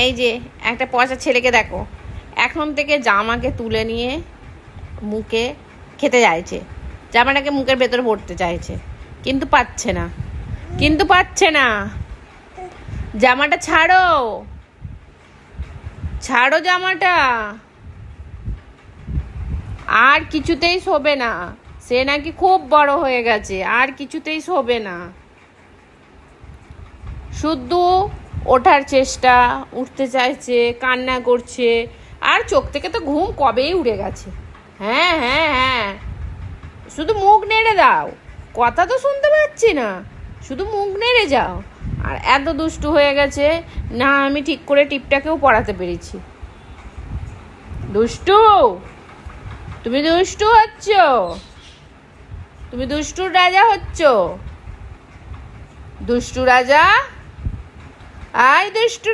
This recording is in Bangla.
এই যে একটা পয়সা ছেলেকে দেখো, এখন থেকে জামাকে তুলে নিয়ে মুখে খেতে চাইছে, জামাটাকে মুখের ভেতরে ভরতে চাইছে, কিন্তু পাচ্ছে না, জামাটা ছাড়ো, জামাটা। আর কিছুতেই শোবে না, সে নাকি খুব বড় হয়ে গেছে, আর কিছুতেই শোবে না, শুধু ওঠার চেষ্টা, উঠতে চাইছে, কান্না করছে, আর চোখ থেকে তো ঘুম কবেই উড়ে গেছে। হ্যাঁ হ্যাঁ হ্যাঁ, শুধু মুখ নেড়ে দাও, কথা তো শুনতে পাচ্ছি না, শুধু মুখ নেড়ে যাও। আর এত দুষ্টু হয়ে গেছে না, আমি ঠিক করে টিপটাকেও পড়াতে পেরেছি। দুষ্টু, তুমি দুষ্টু হচ্ছ, তুমি দুষ্টুর রাজা হচ্ছ, দুষ্টু রাজা, আয় দুষ্টু